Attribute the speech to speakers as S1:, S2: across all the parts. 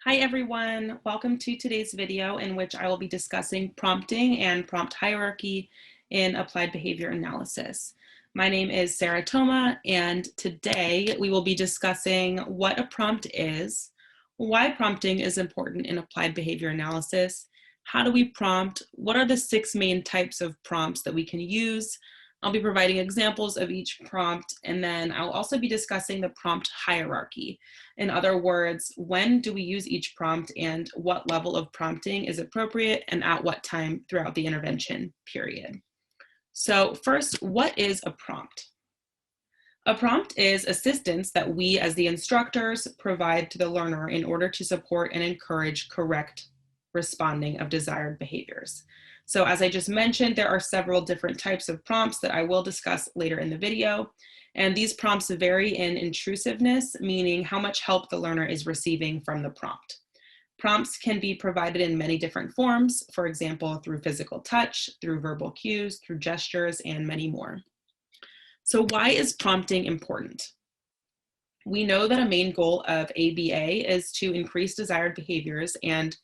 S1: Hi everyone, welcome to today's video in which I will be discussing prompting and prompt hierarchy in applied behavior analysis. My name is Sarah Toma, and today we will be discussing what a prompt is, why prompting is important in applied behavior analysis, how do we prompt, what are the 6 main types of prompts that we can use. I'll be providing examples of each prompt, and then I'll also be discussing the prompt hierarchy. In other words, when do we use each prompt and what level of prompting is appropriate and at what time throughout the intervention period. So first, what is a prompt? A prompt is assistance that we as the instructors provide to the learner in order to support and encourage correct responding of desired behaviors. So as I just mentioned, there are several different types of prompts that I will discuss later in the video. And these prompts vary in intrusiveness, meaning how much help the learner is receiving from the prompt. Prompts can be provided in many different forms, for example, through physical touch, through verbal cues, through gestures, and many more. So why is prompting important? We know that a main goal of ABA is to increase desired behaviors, and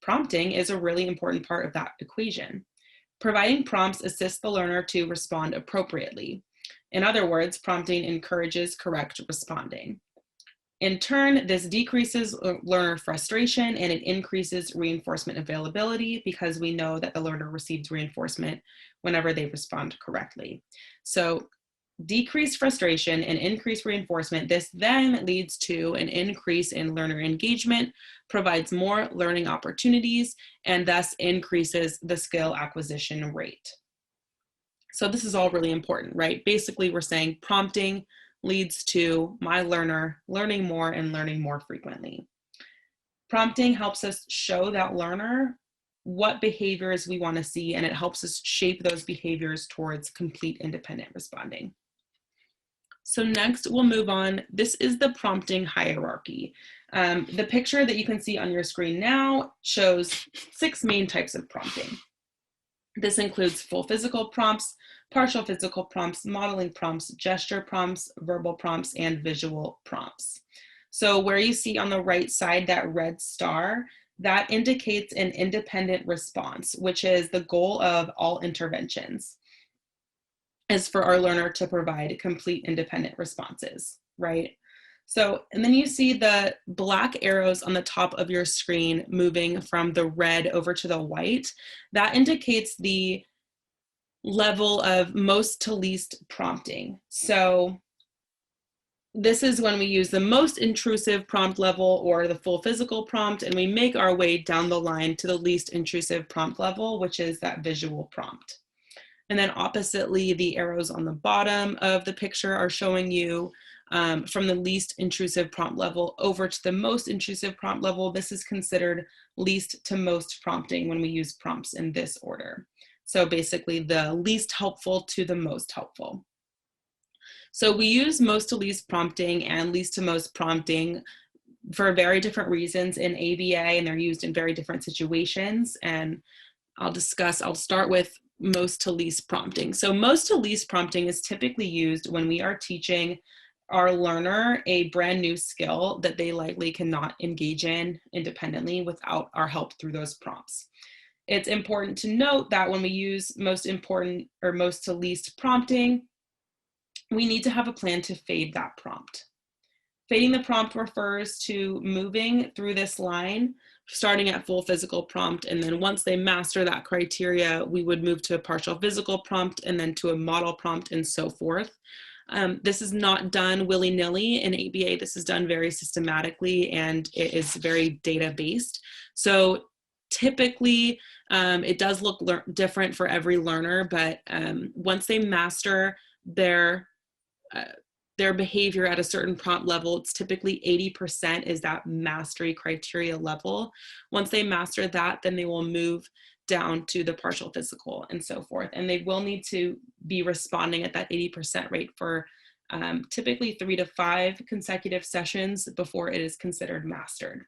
S1: prompting is a really important part of that equation. Providing prompts assists the learner to respond appropriately. In other words, prompting encourages correct responding. In turn, this decreases learner frustration and it increases reinforcement availability because we know that the learner receives reinforcement whenever they respond correctly. So decreased frustration and increased reinforcement, this then leads to an increase in learner engagement, provides more learning opportunities, and thus increases the skill acquisition rate. So this is all really important, right? Basically, we're saying prompting leads to my learner learning more and learning more frequently. Prompting helps us show that learner what behaviors we want to see, and it helps us shape those behaviors towards complete independent responding. So next we'll move on. This is the prompting hierarchy. The picture that you can see on your screen now shows 6 main types of prompting. This includes full physical prompts, partial physical prompts, modeling prompts, gesture prompts, verbal prompts, and visual prompts. So where you see on the right side that red star, that indicates an independent response, which is the goal of all interventions, is for our learner to provide complete independent responses, right? So, and then you see the black arrows on the top of your screen moving from the red over to the white. That indicates the level of most to least prompting. So this is when we use the most intrusive prompt level or the full physical prompt, and we make our way down the line to the least intrusive prompt level, which is that visual prompt. And then oppositely, the arrows on the bottom of the picture are showing you from the least intrusive prompt level over to the most intrusive prompt level. This is considered least to most prompting when we use prompts in this order. So basically the least helpful to the most helpful. So we use most to least prompting and least to most prompting for very different reasons in ABA, and they're used in very different situations. And I'll start with most to least prompting. So most to least prompting is typically used when we are teaching our learner a brand new skill that they likely cannot engage in independently without our help through those prompts. It's important to note that when we use most important or most to least prompting, we need to have a plan to fade that prompt. Fading the prompt refers to moving through this line, starting at full physical prompt, and then once they master that criteria, we would move to a partial physical prompt and then to a model prompt and so forth. This is not done willy-nilly in ABA. This is done very systematically and it is very data-based. So typically, it does look different for every learner, but once they master their behavior at a certain prompt level, it's typically 80% is that mastery criteria level. Once they master that, then they will move down to the partial physical and so forth. And they will need to be responding at that 80% rate for typically 3 to 5 consecutive sessions before it is considered mastered.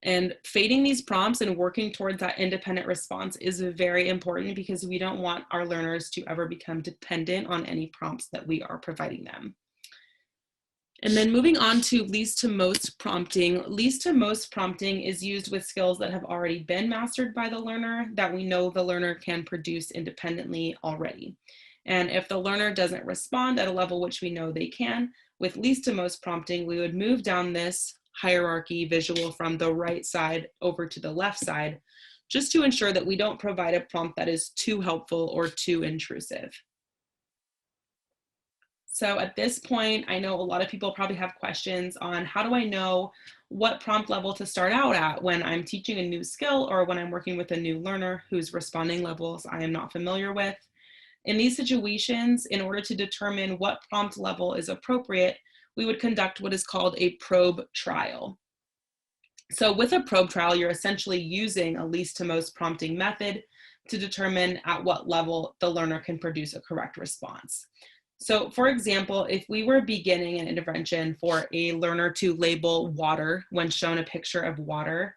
S1: And fading these prompts and working towards that independent response is very important because we don't want our learners to ever become dependent on any prompts that we are providing them. And then moving on to least to most prompting. Least to most prompting is used with skills that have already been mastered by the learner that we know the learner can produce independently already. And if the learner doesn't respond at a level which we know they can, with least to most prompting, we would move down this hierarchy visual from the right side over to the left side, just to ensure that we don't provide a prompt that is too helpful or too intrusive. So at this point, I know a lot of people probably have questions on how do I know what prompt level to start out at when I'm teaching a new skill or when I'm working with a new learner whose responding levels I am not familiar with. In these situations, in order to determine what prompt level is appropriate, we would conduct what is called a probe trial. So with a probe trial, you're essentially using a least to most prompting method to determine at what level the learner can produce a correct response. So for example, if we were beginning an intervention for a learner to label water when shown a picture of water,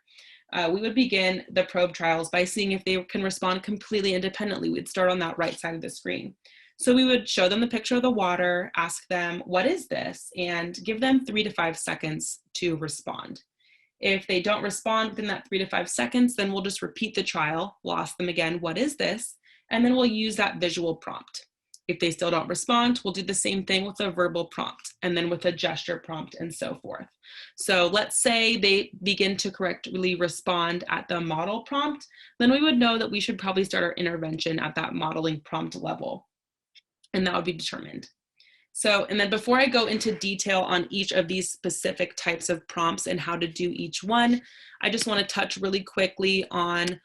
S1: we would begin the probe trials by seeing if they can respond completely independently. We'd start on that right side of the screen. So we would show them the picture of the water, ask them, what is this? And give them 3 to 5 seconds to respond. If they don't respond within that 3 to 5 seconds, then we'll just repeat the trial. We'll ask them again, what is this? And then we'll use that visual prompt. If they still don't respond, we'll do the same thing with a verbal prompt and then with a gesture prompt and so forth. So let's say they begin to correctly respond at the model prompt, then we would know that we should probably start our intervention at that modeling prompt level, and that would be determined. So, and then before I go into detail on each of these specific types of prompts and how to do each one, I just want to touch really quickly on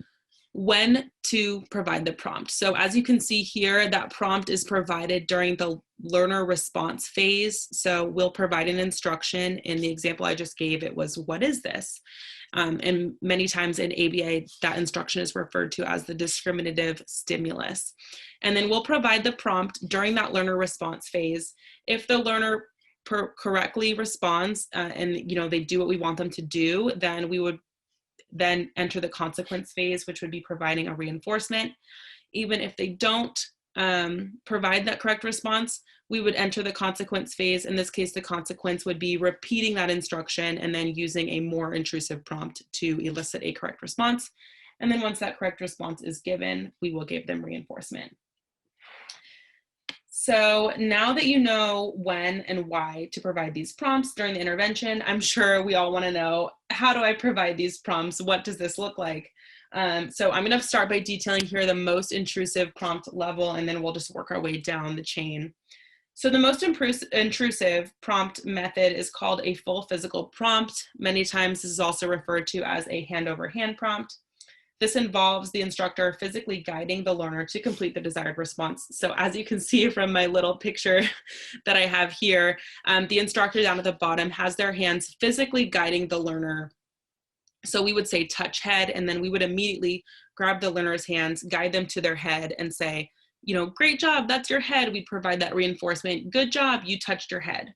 S1: when to provide the prompt. So as you can see here, that prompt is provided during the learner response phase. So we'll provide an instruction. In the example I just gave, it was, what is this? And many times in ABA, that instruction is referred to as the discriminative stimulus. And then we'll provide the prompt during that learner response phase. If the learner correctly responds and they do what we want them to do, then we would then enter the consequence phase, which would be providing a reinforcement. Even if they don't provide that correct response, we would enter the consequence phase. In this case, the consequence would be repeating that instruction and then using a more intrusive prompt to elicit a correct response. And then once that correct response is given, we will give them reinforcement. So now that you know when and why to provide these prompts during the intervention, I'm sure we all want to know, how do I provide these prompts? What does this look like? So I'm going to start by detailing here the most intrusive prompt level, and then we'll just work our way down the chain. So the most intrusive prompt method is called a full physical prompt. Many times this is also referred to as a hand-over-hand prompt. This involves the instructor physically guiding the learner to complete the desired response. So as you can see from my little picture that I have here, the instructor down at the bottom has their hands physically guiding the learner. So we would say touch head, and then we would immediately grab the learner's hands, guide them to their head and say, great job, that's your head. We provide that reinforcement. Good job, you touched your head.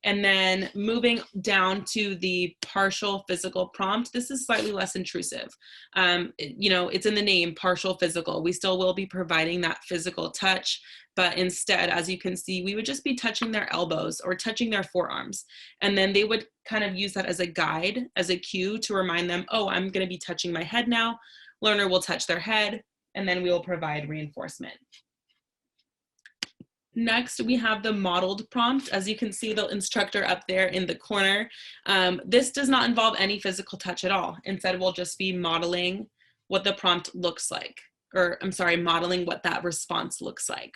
S1: And then moving down to the partial physical prompt, this is slightly less intrusive. It's in the name, partial physical. We still will be providing that physical touch, but instead, as you can see, we would just be touching their elbows or touching their forearms. And then they would kind of use that as a guide, as a cue to remind them, oh, I'm gonna be touching my head now. Learner will touch their head, and then we will provide reinforcement. Next, we have the modeled prompt. As you can see, the instructor up there in the corner. This does not involve any physical touch at all. Instead, we'll just be modeling what the prompt looks like, modeling what that response looks like.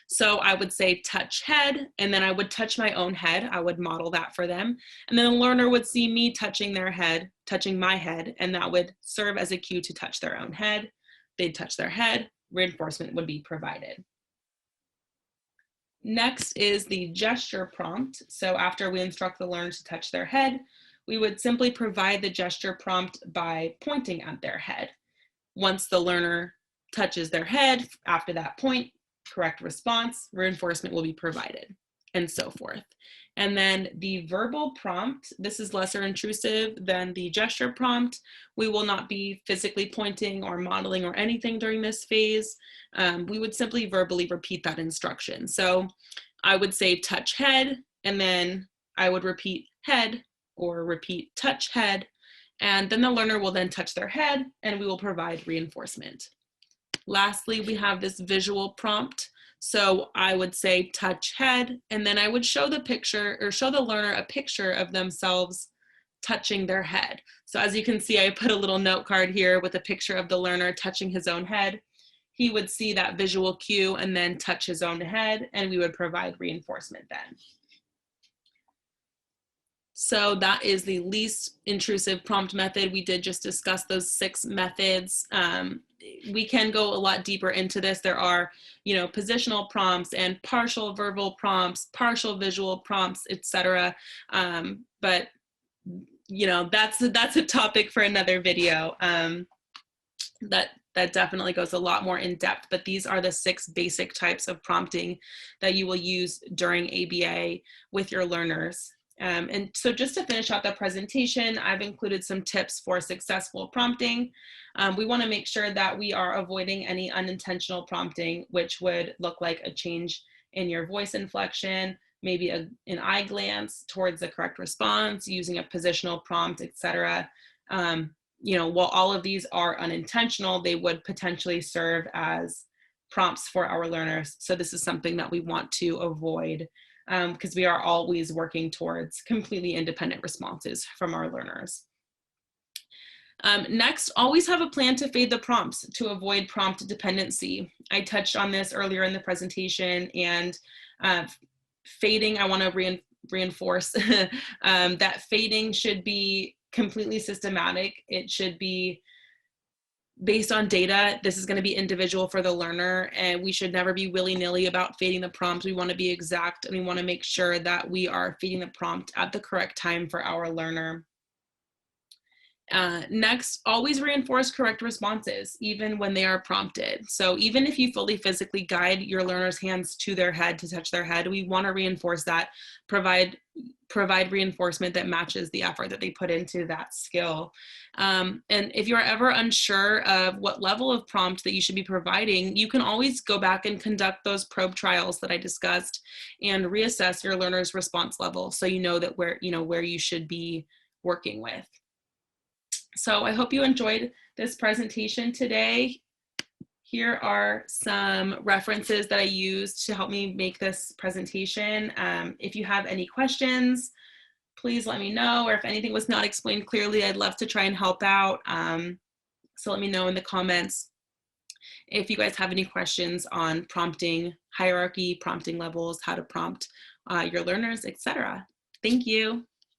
S1: So I would say touch head, and then I would touch my own head. I would model that for them. And then the learner would see me touching their head, touching my head, and that would serve as a cue to touch their own head. They'd touch their head, reinforcement would be provided. Next is the gesture prompt. So after we instruct the learner to touch their head, we would simply provide the gesture prompt by pointing at their head. Once the learner touches their head, after that point, correct response, reinforcement will be provided, and so forth. And then the verbal prompt, this is lesser intrusive than the gesture prompt. We will not be physically pointing or modeling or anything during this phase. We would simply verbally repeat that instruction. So I would say touch head, and then I would repeat head or repeat touch head, and then the learner will then touch their head and we will provide reinforcement. Lastly, we have this visual prompt. So I would say touch head, and then I would show the picture or show the learner a picture of themselves touching their head. So as you can see, I put a little note card here with a picture of the learner touching his own head. He would see that visual cue and then touch his own head, and we would provide reinforcement then. So that is the least intrusive prompt method. We did just discuss those 6 methods. We can go a lot deeper into this. There are, positional prompts and partial verbal prompts, partial visual prompts, etc. But that's a topic for another video. That definitely goes a lot more in depth, but these are the 6 basic types of prompting that you will use during ABA with your learners. And so just to finish out the presentation, I've included some tips for successful prompting. We want to make sure that we are avoiding any unintentional prompting, which would look like a change in your voice inflection, maybe an eye glance towards the correct response, using a positional prompt, etc. While all of these are unintentional, they would potentially serve as prompts for our learners. So this is something that we want to avoid, because we are always working towards completely independent responses from our learners. Next, always have a plan to fade the prompts to avoid prompt dependency. I touched on this earlier in the presentation, and fading, I want to reinforce that fading should be completely systematic. It should be based on data. This is going to be individual for the learner, and we should never be willy-nilly about fading the prompt. We want to be exact, and we want to make sure that we are feeding the prompt at the correct time for our learner. Next, always reinforce correct responses, even when they are prompted. So even if you fully physically guide your learner's hands to their head to touch their head, we want to reinforce that, provide reinforcement that matches the effort that they put into that skill. And if you're ever unsure of what level of prompt that you should be providing, you can always go back and conduct those probe trials that I discussed and reassess your learner's response level, so you know that where you should be working with. So I hope you enjoyed this presentation today. Here are some references that I used to help me make this presentation. If you have any questions, please let me know, or if anything was not explained clearly, I'd love to try and help out. So let me know in the comments if you guys have any questions on prompting hierarchy, prompting levels, how to prompt your learners, etc. Thank you.